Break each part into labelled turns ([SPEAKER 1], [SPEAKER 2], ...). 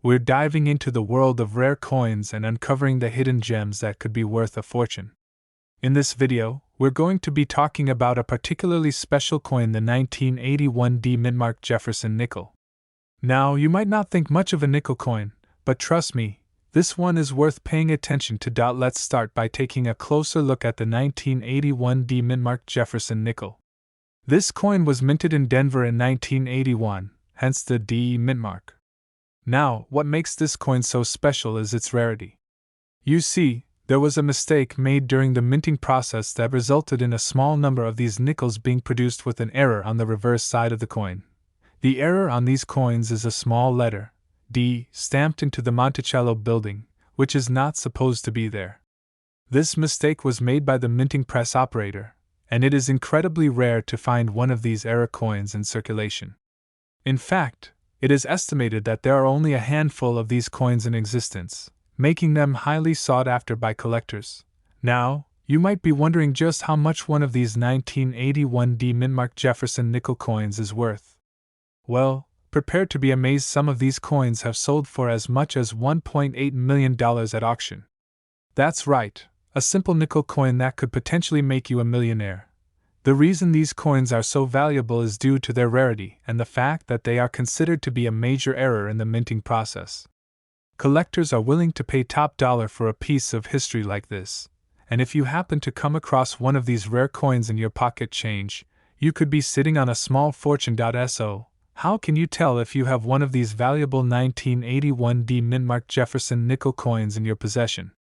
[SPEAKER 1] we're diving into the world of rare coins and uncovering the hidden gems that could be worth a fortune. In this video, we're going to be talking about a particularly special coin, the 1981 D Mint Jefferson nickel. Now, you might not think much of a nickel coin, but trust me, this one is worth paying attention to. Let's start by taking a closer look at the 1981 D Mint Jefferson nickel. This coin was minted in Denver in 1981, hence the D mint mark. Now, what makes this coin so special is its rarity. You see, there was a mistake made during the minting process that resulted in a small number of these nickels being produced with an error on the reverse side of the coin. The error on these coins is a small letter, D, stamped into the Monticello building, which is not supposed to be there. This mistake was made by the minting press operator, and it is incredibly rare to find one of these error coins in circulation. In fact, it is estimated that there are only a handful of these coins in existence, making them highly sought after by collectors. Now, you might be wondering just how much one of these 1981 D Mint Jefferson nickel coins is worth. Well, prepare to be amazed. Some of these coins have sold for as much as $1.8 million at auction. That's right, a simple nickel coin that could potentially make you a millionaire. The reason these coins are so valuable is due to their rarity and the fact that they are considered to be a major error in the minting process. Collectors are willing to pay top dollar for a piece of history like this, and if you happen to come across one of these rare coins in your pocket change, you could be sitting on a small fortune. So, how can you tell if you have one of these valuable 1981 D Mint Jefferson nickel coins in your possession?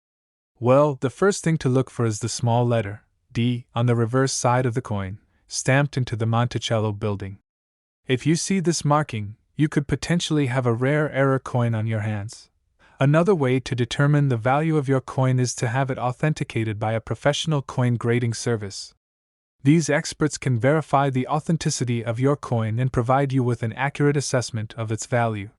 [SPEAKER 1] Well, the first thing to look for is the small letter D on the reverse side of the coin, stamped into the Monticello building. If you see this marking, you could potentially have a rare error coin on your hands. Another way to determine the value of your coin is to have it authenticated by a professional coin grading service. These experts can verify the authenticity of your coin and provide you with an accurate assessment of its value.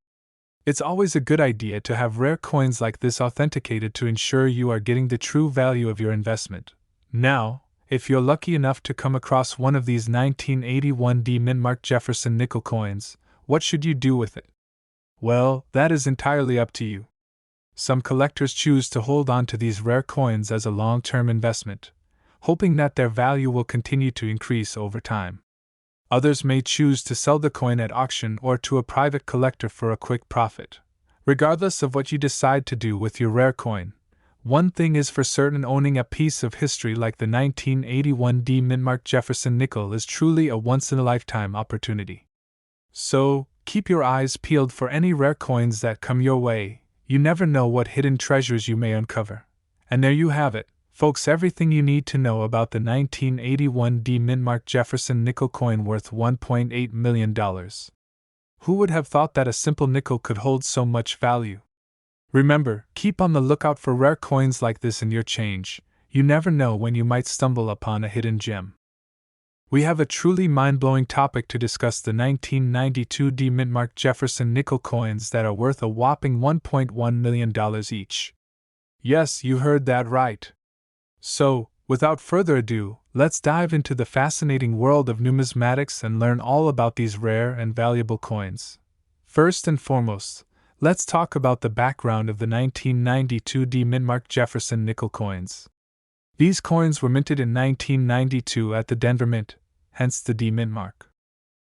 [SPEAKER 1] It's always a good idea to have rare coins like this authenticated to ensure you are getting the true value of your investment. Now, if you're lucky enough to come across one of these 1981 D Mint Jefferson nickel coins, what should you do with it? Well, that is entirely up to you. Some collectors choose to hold on to these rare coins as a long-term investment, hoping that their value will continue to increase over time. Others may choose to sell the coin at auction or to a private collector for a quick profit. Regardless of what you decide to do with your rare coin, one thing is for certain: owning a piece of history like the 1981 D Mint Jefferson nickel is truly a once-in-a-lifetime opportunity. So, keep your eyes peeled for any rare coins that come your way. You never know what hidden treasures you may uncover. And there you have it, folks, everything you need to know about the 1981 D Mint Jefferson nickel coin worth $1.8 million. Who would have thought that a simple nickel could hold so much value? Remember, keep on the lookout for rare coins like this in your change. You never know when you might stumble upon a hidden gem. We have a truly mind-blowing topic to discuss: the 1992 D Mint Jefferson nickel coins that are worth a whopping $1.1 million each. Yes, you heard that right. So, without further ado, let's dive into the fascinating world of numismatics and learn all about these rare and valuable coins. First and foremost, let's talk about the background of the 1992 D Mint Jefferson nickel coins. These coins were minted in 1992 at the Denver Mint, hence the D Mint mark.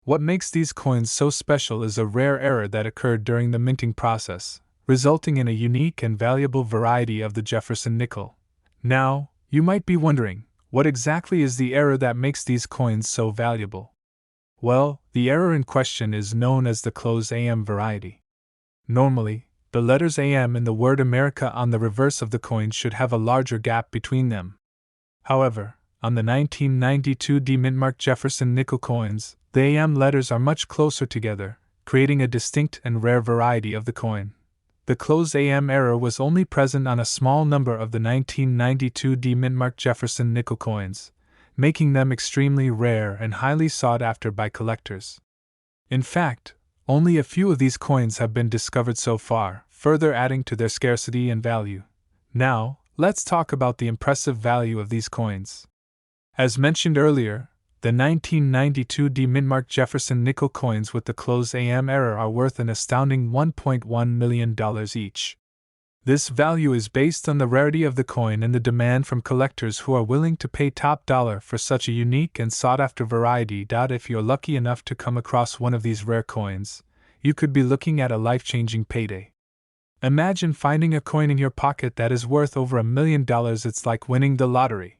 [SPEAKER 1] What makes these coins so special is a rare error that occurred during the minting process, resulting in a unique and valuable variety of the Jefferson nickel. Now, you might be wondering, what exactly is the error that makes these coins so valuable? Well, the error in question is known as the closed AM variety. Normally, the letters AM in the word America on the reverse of the coin should have a larger gap between them. However, on the 1992 D Mint Jefferson nickel coins, the AM letters are much closer together, creating a distinct and rare variety of the coin. The closed AM error was only present on a small number of the 1992 D Mint Jefferson nickel coins, making them extremely rare and highly sought after by collectors. In fact, only a few of these coins have been discovered so far, further adding to their scarcity and value. Now, let's talk about the impressive value of these coins. As mentioned earlier, The 1992 D Mintmark Jefferson nickel coins with the close AM error are worth an astounding $1.1 million each. This value is based on the rarity of the coin and the demand from collectors who are willing to pay top dollar for such a unique and sought-after variety. If you're lucky enough to come across one of these rare coins, you could be looking at a life-changing payday. Imagine finding a coin in your pocket that is worth over $1 million. It's like winning the lottery.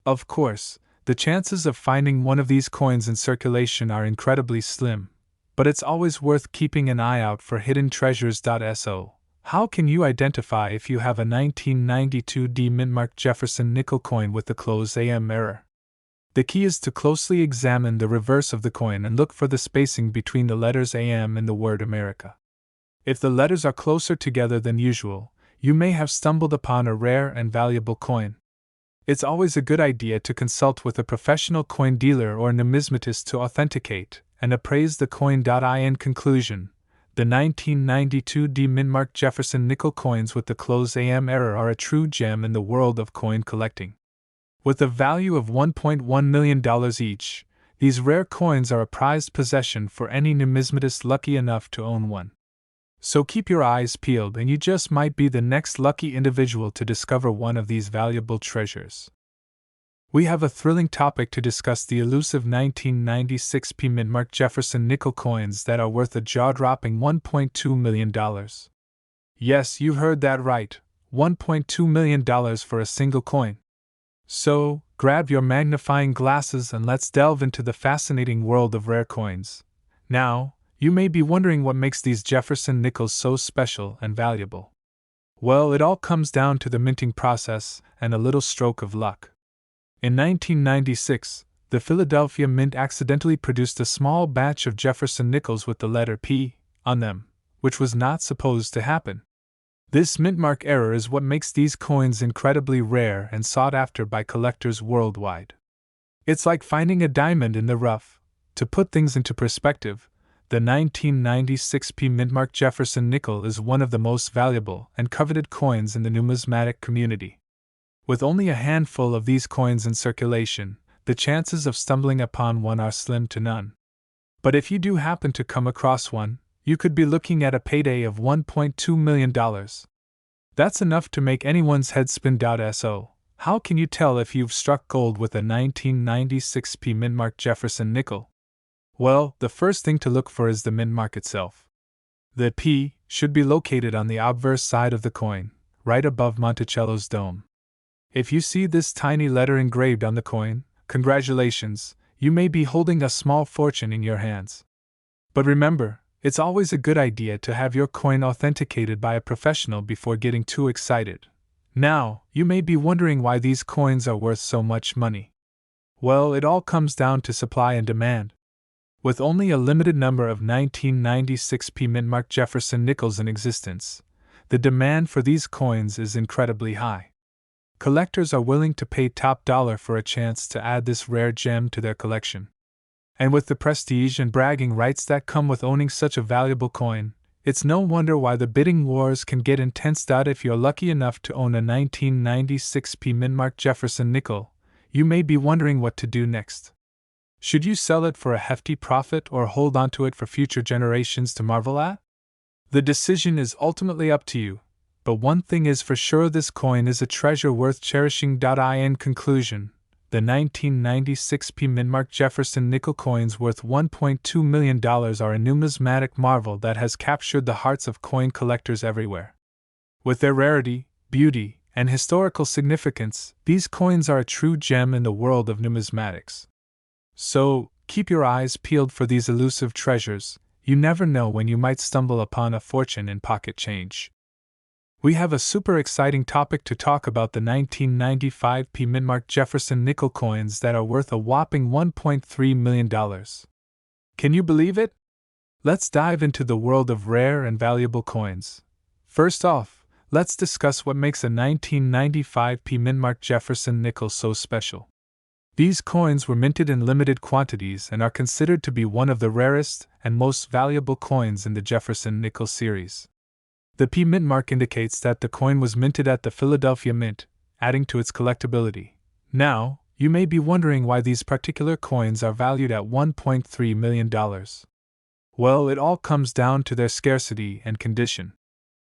[SPEAKER 1] Of course, the chances of finding one of these coins in circulation are incredibly slim, but it's always worth keeping an eye out for hidden treasures. So, how can you identify if you have a 1992 D Mintmark Jefferson nickel coin with the close AM error? The key is to closely examine the reverse of the coin and look for the spacing between the letters AM and the word America. If the letters are closer together than usual, you may have stumbled upon a rare and valuable coin. It's always a good idea to consult with a professional coin dealer or numismatist to authenticate and appraise the coin. In conclusion, the 1992 D Mintmark Jefferson nickel coins with the close AM error are a true gem in the world of coin collecting. With a value of $1.1 million each, these rare coins are a prized possession for any numismatist lucky enough to own one. So keep your eyes peeled and you just might be the next lucky individual to discover one of these valuable treasures. We have a thrilling topic to discuss: the elusive 1996 P Mintmark Jefferson nickel coins that are worth a jaw-dropping $1.2 million. Yes, you heard that right, $1.2 million for a single coin. So, grab your magnifying glasses and let's delve into the fascinating world of rare coins. Now, you may be wondering what makes these Jefferson nickels so special and valuable. Well, it all comes down to the minting process and a little stroke of luck. In 1996, the Philadelphia Mint accidentally produced a small batch of Jefferson nickels with the letter P on them, which was not supposed to happen. This mintmark error is what makes these coins incredibly rare and sought after by collectors worldwide. It's like finding a diamond in the rough. To put things into perspective, the 1996 P Mintmark Jefferson nickel is one of the most valuable and coveted coins in the numismatic community. With only a handful of these coins in circulation, the chances of stumbling upon one are slim to none. But if you do happen to come across one, you could be looking at a payday of $1.2 million. That's enough to make anyone's head spin. So, how can you tell if you've struck gold with a 1996 P Mintmark Jefferson nickel? Well, the first thing to look for is the mintmark itself. The P should be located on the obverse side of the coin, right above Monticello's dome. If you see this tiny letter engraved on the coin, congratulations, you may be holding a small fortune in your hands. But remember, it's always a good idea to have your coin authenticated by a professional before getting too excited. Now, you may be wondering why these coins are worth so much money. Well, it all comes down to supply and demand. With only a limited number of 1996 P Mintmark Jefferson nickels in existence, the demand for these coins is incredibly high. Collectors are willing to pay top dollar for a chance to add this rare gem to their collection. And with the prestige and bragging rights that come with owning such a valuable coin, it's no wonder why the bidding wars can get intense. If you're lucky enough to own a 1996 P Mintmark Jefferson nickel, you may be wondering what to do next. Should you sell it for a hefty profit or hold onto it for future generations to marvel at? The decision is ultimately up to you, but one thing is for sure: this coin is a treasure worth cherishing. In conclusion, the 1996 P Mintmark Jefferson nickel coins worth $1.2 million are a numismatic marvel that has captured the hearts of coin collectors everywhere. With their rarity, beauty, and historical significance, these coins are a true gem in the world of numismatics. So, keep your eyes peeled for these elusive treasures. You never know when you might stumble upon a fortune in pocket change. We have a super exciting topic to talk about: the 1995 P Mintmark Jefferson nickel coins that are worth a whopping $1.3 million. Can you believe it? Let's dive into the world of rare and valuable coins. First off, let's discuss what makes a 1995 P Mintmark Jefferson nickel so special. These coins were minted in limited quantities and are considered to be one of the rarest and most valuable coins in the Jefferson nickel series. The P Mintmark indicates that the coin was minted at the Philadelphia Mint, adding to its collectability. Now, you may be wondering why these particular coins are valued at $1.3 million. Well, it all comes down to their scarcity and condition.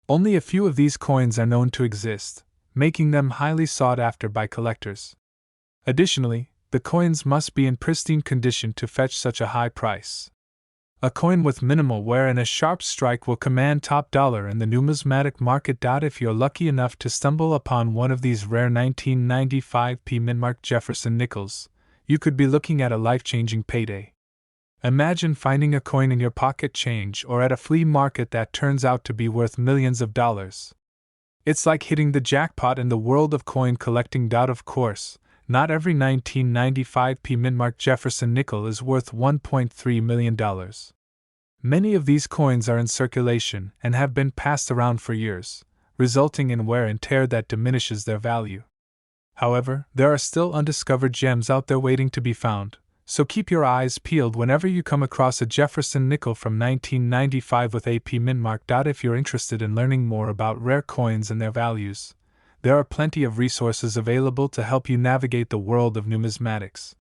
[SPEAKER 1] Only a few of these coins are known to exist, making them highly sought after by collectors. Additionally, the coins must be in pristine condition to fetch such a high price. A coin with minimal wear and a sharp strike will command top dollar in the numismatic market. If you're lucky enough to stumble upon one of these rare 1995p mintmark Jefferson nickels, you could be looking at a life-changing payday. Imagine finding a coin in your pocket change or at a flea market that turns out to be worth millions of dollars. It's like hitting the jackpot in the world of coin collecting. Of course, not every 1995p mintmark Jefferson nickel is worth $1.3 million. Many of these coins are in circulation and have been passed around for years, resulting in wear and tear that diminishes their value. However, there are still undiscovered gems out there waiting to be found, so keep your eyes peeled whenever you come across a Jefferson nickel from 1995 with a p mintmark. If you're interested in learning more about rare coins and their values, there are plenty of resources available to help you navigate the world of numismatics.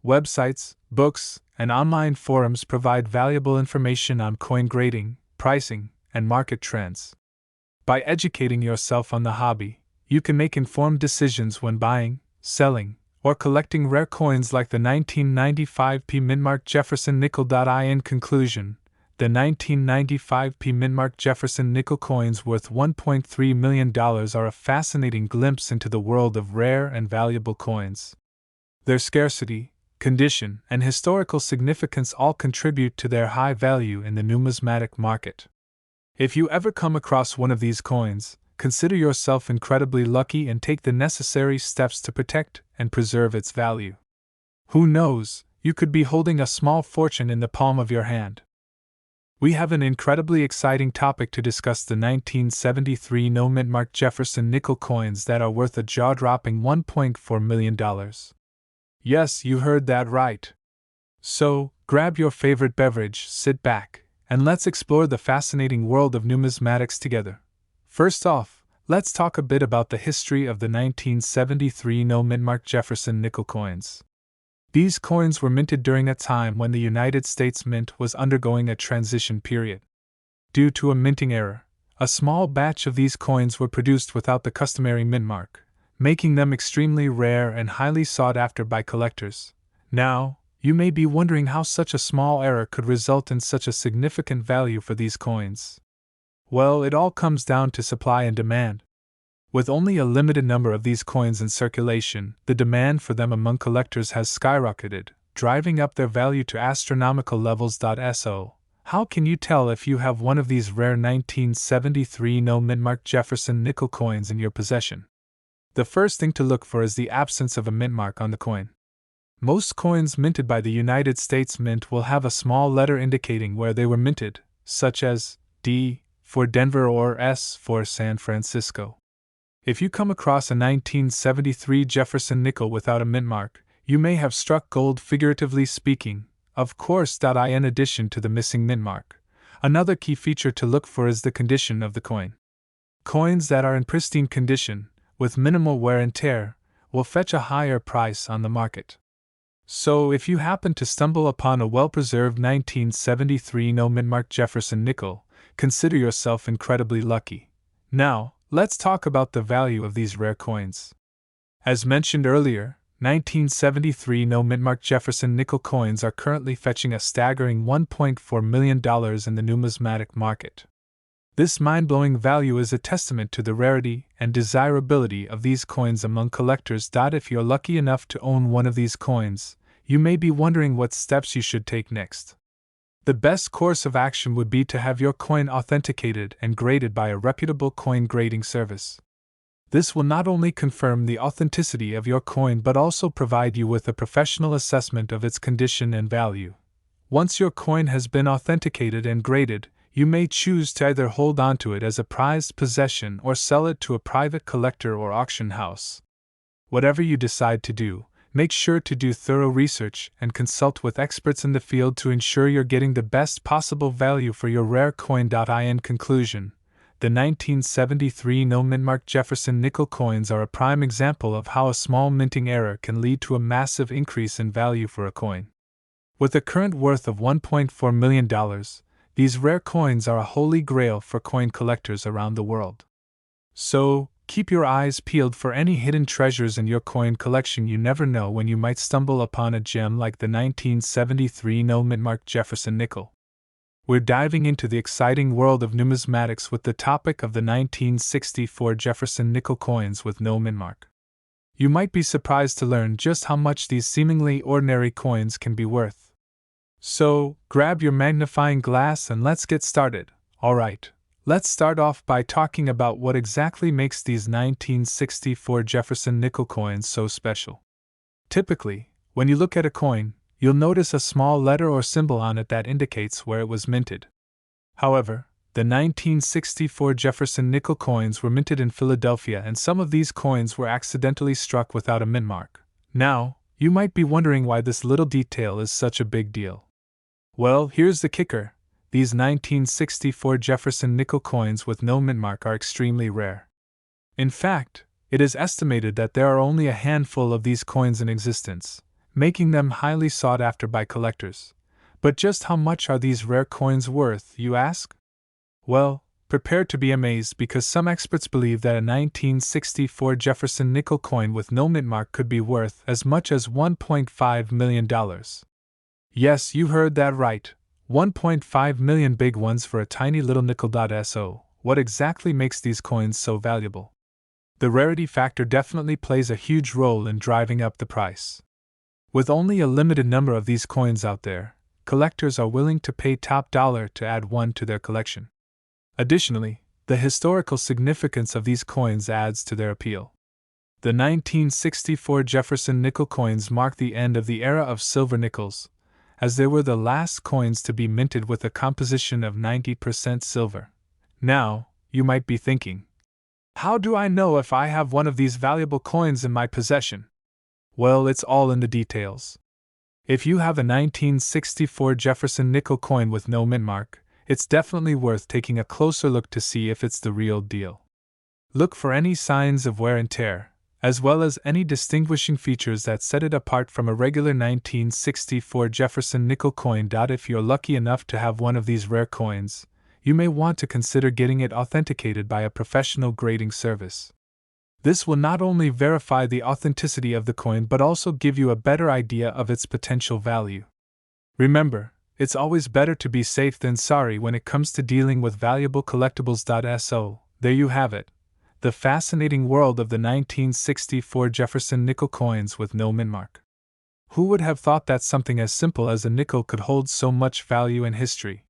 [SPEAKER 1] Websites, books, and online forums provide valuable information on coin grading, pricing, and market trends. By educating yourself on the hobby, you can make informed decisions when buying, selling, or collecting rare coins like the 1995p mintmark Jefferson nickel. In conclusion, the 1995p mintmark Jefferson nickel coins worth $1.3 million are a fascinating glimpse into the world of rare and valuable coins. Their scarcity, condition, and historical significance all contribute to their high value in the numismatic market. If you ever come across one of these coins, consider yourself incredibly lucky and take the necessary steps to protect and preserve its value. Who knows, you could be holding a small fortune in the palm of your hand. We have an incredibly exciting topic to discuss: the 1973 no mintmark Jefferson nickel coins that are worth a jaw-dropping $1.4 million. Yes, you heard that right. So, grab your favorite beverage, sit back, and let's explore the fascinating world of numismatics together. First off, let's talk a bit about the history of the 1973 no mintmark Jefferson nickel coins. These coins were minted during a time when the United States Mint was undergoing a transition period. Due to a minting error, a small batch of these coins were produced without the customary mintmark, making them extremely rare and highly sought after by collectors. Now, you may be wondering how such a small error could result in such a significant value for these coins. Well, it all comes down to supply and demand. With only a limited number of these coins in circulation, the demand for them among collectors has skyrocketed, driving up their value to astronomical levels. So, how can you tell if you have one of these rare 1973 no mintmark Jefferson nickel coins in your possession? The first thing to look for is the absence of a mintmark on the coin. Most coins minted by the United States Mint will have a small letter indicating where they were minted, such as D for Denver or S for San Francisco. If you come across a 1973 Jefferson nickel without a mintmark, you may have struck gold, figuratively speaking, of course. In addition to the missing mintmark, another key feature to look for is the condition of the coin. Coins that are in pristine condition, with minimal wear and tear, will fetch a higher price on the market. So, if you happen to stumble upon a well-preserved 1973 no mintmark Jefferson nickel, consider yourself incredibly lucky. Now, let's talk about the value of these rare coins. As mentioned earlier, 1973 no mintmark Jefferson nickel coins are currently fetching a staggering $1.4 million in the numismatic market. This mind-blowing value is a testament to the rarity and desirability of these coins among collectors. If you're lucky enough to own one of these coins, you may be wondering what steps you should take next. The best course of action would be to have your coin authenticated and graded by a reputable coin grading service. This will not only confirm the authenticity of your coin but also provide you with a professional assessment of its condition and value. Once your coin has been authenticated and graded, you may choose to either hold onto it as a prized possession or sell it to a private collector or auction house. Whatever you decide to do, make sure to do thorough research and consult with experts in the field to ensure you're getting the best possible value for your rare coin. In conclusion, the 1973 no-mint-mark Jefferson nickel coins are a prime example of how a small minting error can lead to a massive increase in value for a coin. With a current worth of $1.4 million, these rare coins are a holy grail for coin collectors around the world. So, keep your eyes peeled for any hidden treasures in your coin collection. You never know when you might stumble upon a gem like the 1973 no-mint-mark Jefferson nickel. We're diving into the exciting world of numismatics with the topic of the 1964 Jefferson nickel coins with no mint-mark. You might be surprised to learn just how much these seemingly ordinary coins can be worth. So, grab your magnifying glass and let's get started. Alright, let's start off by talking about what exactly makes these 1964 Jefferson nickel coins so special. Typically, when you look at a coin, you'll notice a small letter or symbol on it that indicates where it was minted. However, the 1964 Jefferson nickel coins were minted in Philadelphia, and some of these coins were accidentally struck without a mint mark. Now, you might be wondering why this little detail is such a big deal. Well, here's the kicker. These 1964 Jefferson nickel coins with no mint mark are extremely rare. In fact, it is estimated that there are only a handful of these coins in existence, making them highly sought after by collectors. But just how much are these rare coins worth, you ask? Well, prepare to be amazed, because some experts believe that a 1964 Jefferson nickel coin with no mint mark could be worth as much as $1.5 million. Yes, you heard that right. 1.5 million big ones for a tiny little nickel. So, what exactly makes these coins so valuable? The rarity factor definitely plays a huge role in driving up the price. With only a limited number of these coins out there, collectors are willing to pay top dollar to add one to their collection. Additionally, the historical significance of these coins adds to their appeal. The 1964 Jefferson nickel coins mark the end of the era of silver nickels, as they were the last coins to be minted with a composition of 90% silver. Now, you might be thinking, how do I know if I have one of these valuable coins in my possession? Well, it's all in the details. If you have a 1964 Jefferson nickel coin with no mint mark, it's definitely worth taking a closer look to see if it's the real deal. Look for any signs of wear and tear, as well as any distinguishing features that set it apart from a regular 1964 Jefferson nickel coin. If you're lucky enough to have one of these rare coins, you may want to consider getting it authenticated by a professional grading service. This will not only verify the authenticity of the coin but also give you a better idea of its potential value. Remember, it's always better to be safe than sorry when it comes to dealing with valuable collectibles. So, there you have it, the fascinating world of the 1964 Jefferson nickel coins with no mint mark. Who would have thought that something as simple as a nickel could hold so much value in history?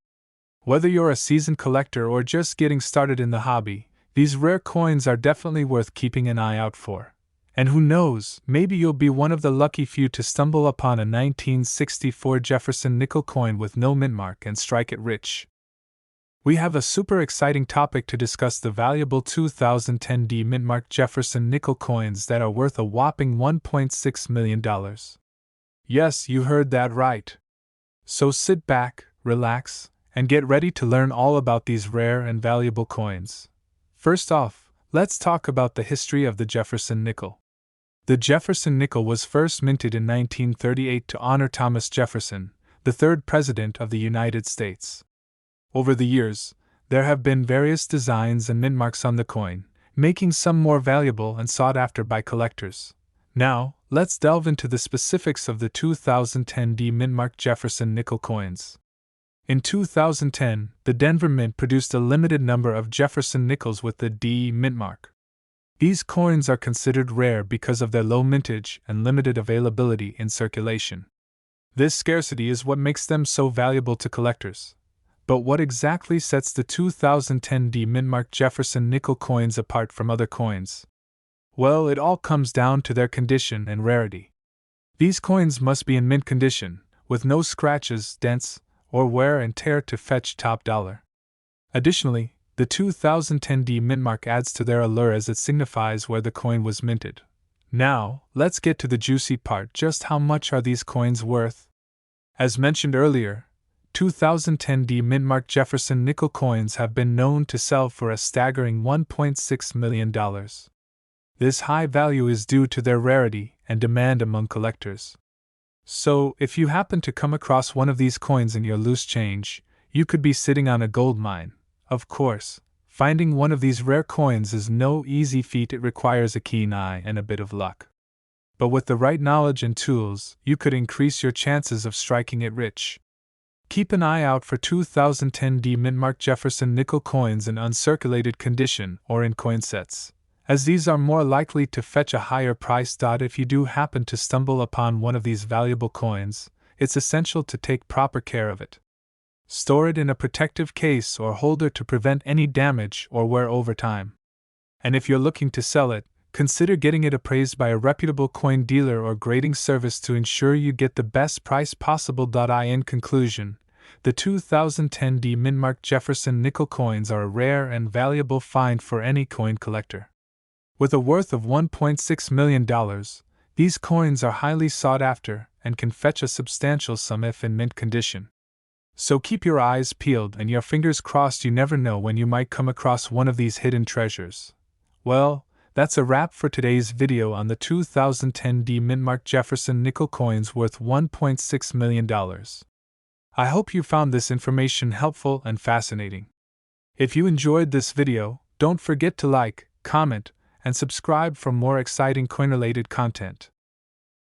[SPEAKER 1] Whether you're a seasoned collector or just getting started in the hobby, these rare coins are definitely worth keeping an eye out for. And who knows, maybe you'll be one of the lucky few to stumble upon a 1964 Jefferson nickel coin with no mint mark and strike it rich. We have a super exciting topic to discuss: the valuable 2010 mint mark Jefferson nickel coins that are worth a whopping $1.6 million. Yes, you heard that right. So sit back, relax, and get ready to learn all about these rare and valuable coins. First off, let's talk about the history of the Jefferson nickel. The Jefferson nickel was first minted in 1938 to honor Thomas Jefferson, the third President of the United States. Over the years, there have been various designs and mint marks on the coin, making some more valuable and sought after by collectors. Now, let's delve into the specifics of the 2010 mint mark Jefferson nickel coins. In 2010, the Denver Mint produced a limited number of Jefferson nickels with the D mint mark. These coins are considered rare because of their low mintage and limited availability in circulation. This scarcity is what makes them so valuable to collectors. But what exactly sets the 2010 D mint mark Jefferson nickel coins apart from other coins? Well, it all comes down to their condition and rarity. These coins must be in mint condition, with no scratches, dents, or wear and tear to fetch top dollar. Additionally, the 2010 D mint mark adds to their allure as it signifies where the coin was minted. Now, let's get to the juicy part: just how much are these coins worth? As mentioned earlier, 2010 mint-marked Jefferson nickel coins have been known to sell for a staggering $1.6 million. This high value is due to their rarity and demand among collectors. So, if you happen to come across one of these coins in your loose change, you could be sitting on a gold mine. Of course, finding one of these rare coins is no easy feat. It requires a keen eye and a bit of luck. But with the right knowledge and tools, you could increase your chances of striking it rich. Keep an eye out for 2010 mint-marked Jefferson nickel coins in uncirculated condition or in coin sets, as these are more likely to fetch a higher price. If you do happen to stumble upon one of these valuable coins, it's essential to take proper care of it. Store it in a protective case or holder to prevent any damage or wear over time. And if you're looking to sell it, consider getting it appraised by a reputable coin dealer or grading service to ensure you get the best price possible. In conclusion, the 2010 mint-marked Jefferson nickel coins are a rare and valuable find for any coin collector. With a worth of $1.6 million, these coins are highly sought after and can fetch a substantial sum if in mint condition. So keep your eyes peeled and your fingers crossed. You never know when you might come across one of these hidden treasures. Well, that's a wrap for today's video on the 2010 mint-marked Jefferson nickel coins worth $1.6 million. I hope you found this information helpful and fascinating. If you enjoyed this video, don't forget to like, comment, and subscribe for more exciting coin-related content.